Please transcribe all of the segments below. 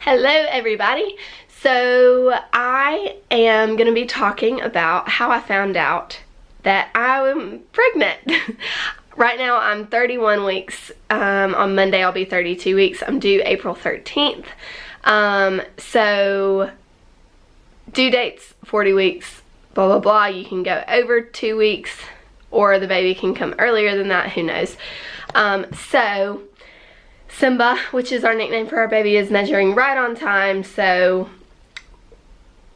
Hello everybody. So I am going to be talking about how I found out that I'm pregnant. Right now I'm 31 weeks. On Monday I'll be 32 weeks. I'm due April 13th. So due date's 40 weeks, blah blah blah. You can go over 2 weeks or the baby can come earlier than that, who knows. So Simba, which is our nickname for our baby, is measuring right on time, so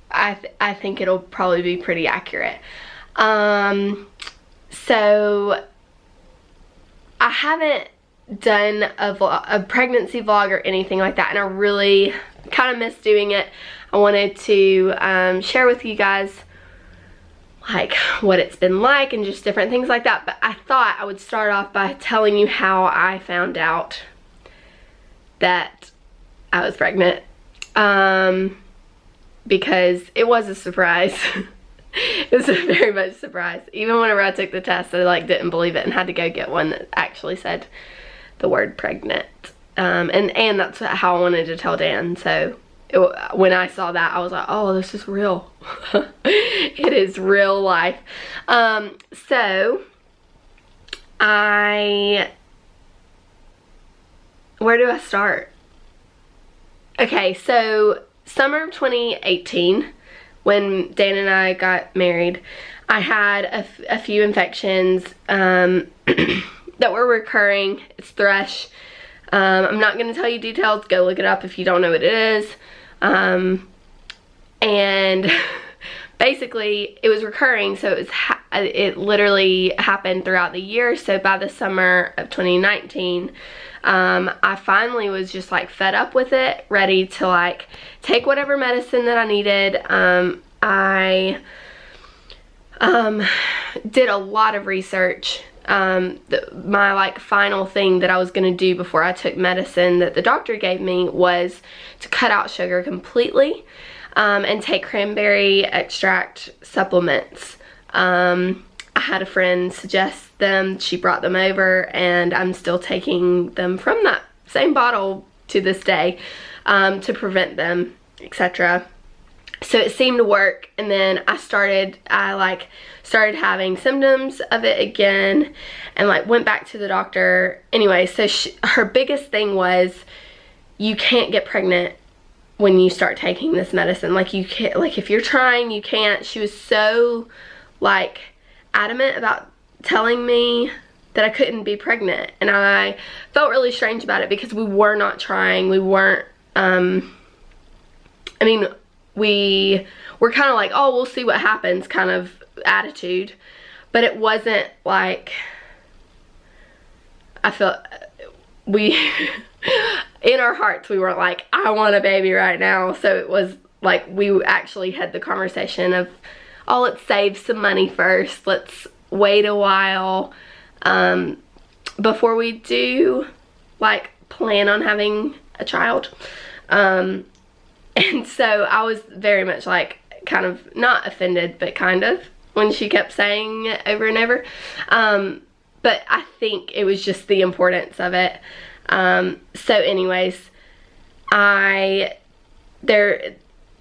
I think it'll probably be pretty accurate. So I haven't done a pregnancy vlog or anything like that, and I really kind of miss doing it. I wanted to share with you guys like what it's been like and just different things like that, but I thought I would start off by telling you how I found out that I was pregnant, because it was a surprise. It was a very much a surprise. Even whenever I took the test, I didn't believe it and had to go get one that actually said the word pregnant. And that's how I wanted to tell Dan. So when I saw that, I was like, oh, this is real. It is real life. So where do I start? Okay, so summer of 2018, when Dan and I got married, I had a few infections that were recurring. It's thrush. I'm not going to tell you details. Go look it up if you don't know what it is. And basically it was recurring, so it literally happened throughout the year. So by the summer of 2019, I finally was just fed up with it, ready to take whatever medicine that I needed. I did a lot of research. My final thing that I was going to do before I took medicine that the doctor gave me was to cut out sugar completely, and take cranberry extract supplements. I had a friend suggest them. She brought them over, and I'm still taking them from that same bottle to this day, to prevent them, etc. So it seemed to work, and then I started having symptoms of it again, and went back to the doctor. Anyway, so her biggest thing was, you can't get pregnant when you start taking this medicine. You can't, if you're trying, you can't. She was so adamant about telling me that I couldn't be pregnant, and I felt really strange about it because we were not trying. We weren't, we were kind of oh, we'll see what happens kind of attitude, but it wasn't I felt in our hearts we weren't I want a baby right now. So it was we actually had the conversation of, oh, let's save some money first, let's wait a while before we do plan on having a child. And so I was very much kind of not offended, but kind of, when she kept saying it over and over. But I think it was just the importance of it. So anyways,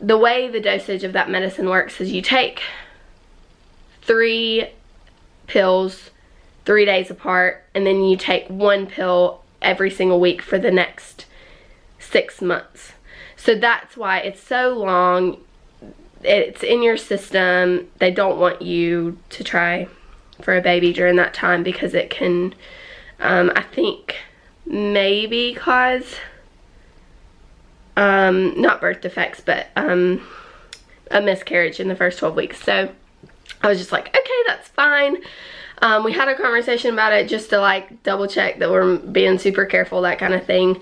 the way the dosage of that medicine works is you take 3 pills 3 days apart, and then you take 1 pill every single week for the next 6 months. So that's why it's so long. It's in your system. They don't want you to try for a baby during that time because it can, I think, maybe cause, not birth defects, but a miscarriage in the first 12 weeks. So I was just okay, that's fine. We had a conversation about it just to double check that we're being super careful, that kind of thing.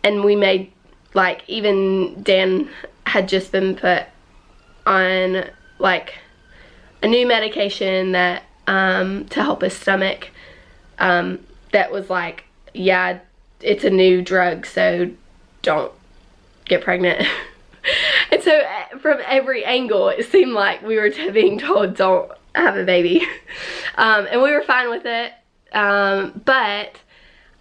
And we made, even Dan had just been put on a new medication that to help his stomach, that was yeah, it's a new drug, so don't get pregnant. And so from every angle it seemed like we were being told don't have a baby. And we were fine with it, but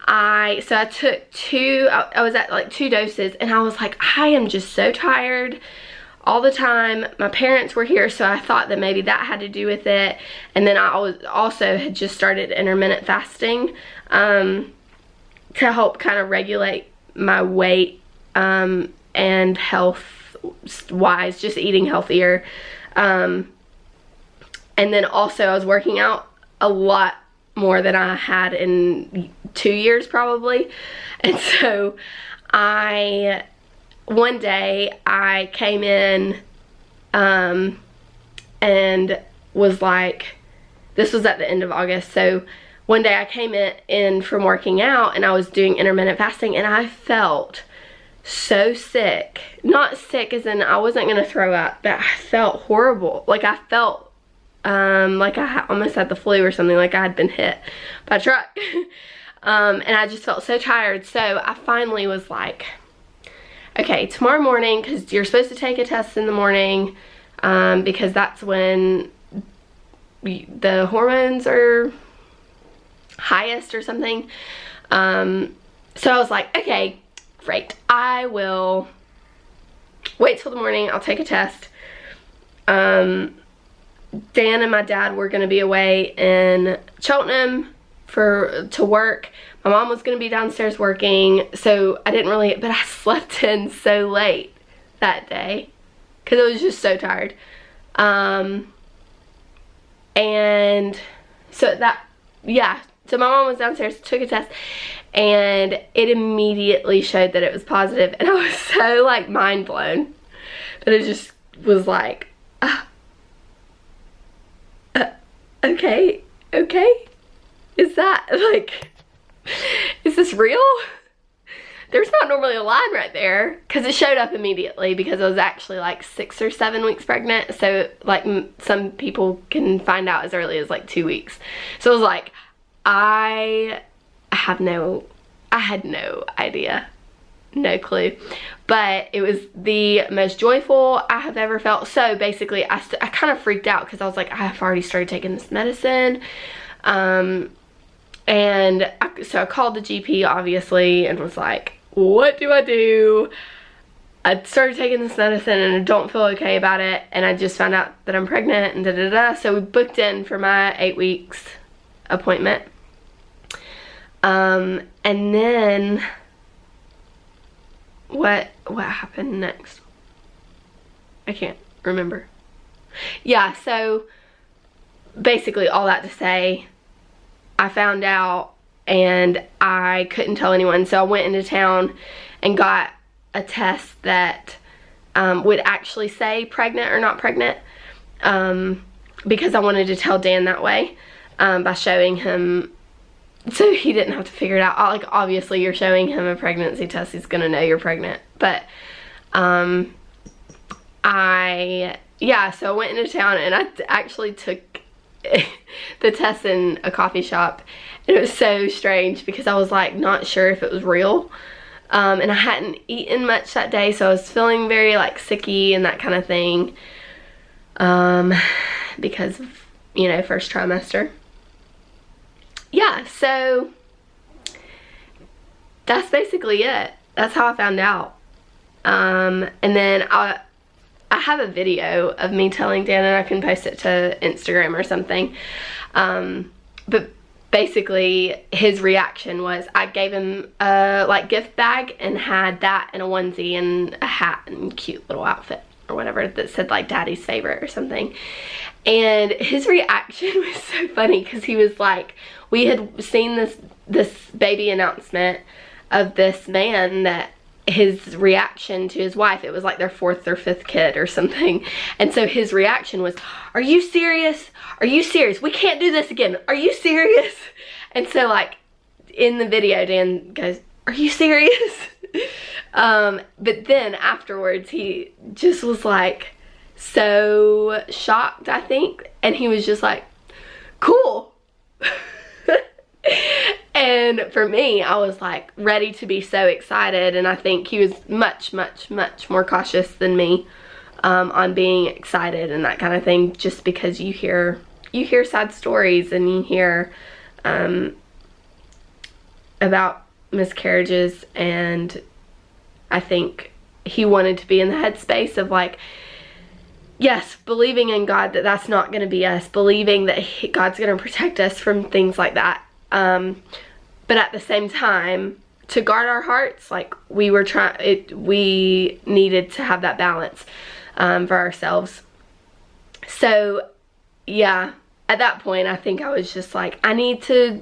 I took two, I was at like 2 doses, and I was like, I am just so tired all the time. My parents were here, so I thought that maybe that had to do with it. And then I also had just started intermittent fasting to help kind of regulate my weight and health wise, just eating healthier. And then also I was working out a lot more than I had in 2 years probably. And so one day I came in and was like, this was at the end of August, so one day I came in from working out, and I was doing intermittent fasting, and I felt so sick. Not sick as in I wasn't gonna throw up, but I felt horrible. Like I felt like I almost had the flu or something, like I had been hit by a truck. And I just felt so tired. So I finally was like, okay, tomorrow morning, because you're supposed to take a test in the morning, because that's when the hormones are highest or something. So I was like, okay, great, I will wait till the morning, I'll take a test. Dan and my dad were going to be away in Cheltenham to work. My mom was going to be downstairs working, so I didn't really, but I slept in so late that day because I was just so tired. And so so my mom was downstairs, took a test, and it immediately showed that it was positive, and I was so like mind blown that it just was like, okay, is that like, is this real? There's not normally a line right there, because it showed up immediately because I was actually like 6 or 7 weeks pregnant. So like some people can find out as early as like 2 weeks. So I was like, I had no idea, no clue. But it was the most joyful I have ever felt. So basically I kind of freaked out because I was like, I have already started taking this medicine. And so I called the GP obviously and was like, what do I do? I started taking this medicine and I don't feel okay about it, and I just found out that I'm pregnant and da-da-da. So we booked in for my 8 weeks appointment. And then what happened next? I can't remember. Yeah, so basically all that to say, I found out and I couldn't tell anyone, so I went into town and got a test that would actually say pregnant or not pregnant, because I wanted to tell Dan that way, by showing him, so he didn't have to figure it out. Like obviously you're showing him a pregnancy test, he's gonna know you're pregnant. But so I went into town and I actually took the test in a coffee shop, and it was so strange because I was like not sure if it was real, and I hadn't eaten much that day, so I was feeling very like sicky and that kind of thing, because of, you know, first trimester. Yeah, so that's basically it. That's how I found out. And then I have a video of me telling Dan, and I can post it to Instagram or something. But basically his reaction was, I gave him a like gift bag and had that and a onesie and a hat and cute little outfit or whatever that said like daddy's favorite or something. And his reaction was so funny because he was like, we had seen this baby announcement of this man that his reaction to his wife, it was like their 4th or 5th kid or something, and so his reaction was, are you serious? Are you serious? We can't do this again. Are you serious? And so like in the video Dan goes, are you serious? But then afterwards he just was like so shocked, I think, and he was just like, cool. And for me, I was like ready to be so excited, and I think he was much more cautious than me on being excited and that kind of thing, just because you hear sad stories and you hear about miscarriages, and I think he wanted to be in the headspace of like, yes, believing in God that that's not going to be us, believing that God's going to protect us from things like that. But at the same time, to guard our hearts, like we needed to have that balance for ourselves. So yeah, at that point I think I was just like, I need to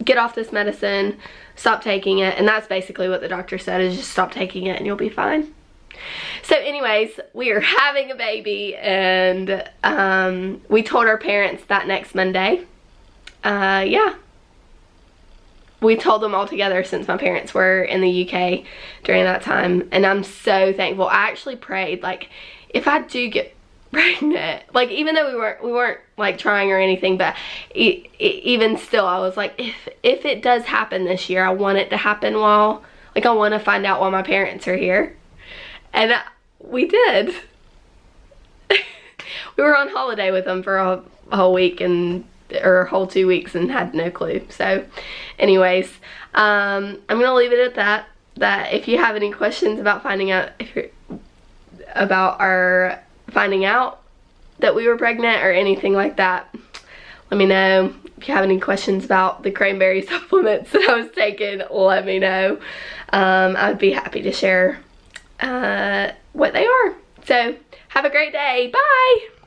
get off this medicine, stop taking it, and that's basically what the doctor said, is just stop taking it and you'll be fine. So anyways, we are having a baby, and we told our parents that next Monday. Yeah. We told them all together since my parents were in the UK during that time, and I'm so thankful. I actually prayed, like, if I do get pregnant, like, even though we weren't like trying or anything, but even still, I was like, if it does happen this year, I want it to happen while, like, I want to find out while my parents are here. And we did. We were on holiday with them for a whole week, or a whole 2 weeks, and had no clue. So anyways, I'm gonna leave it at that. That if you have any questions about finding out, our finding out that we were pregnant or anything like that, let me know. If you have any questions about the cranberry supplements that I was taking, let me know. I'd be happy to share what they are. So have a great day. Bye.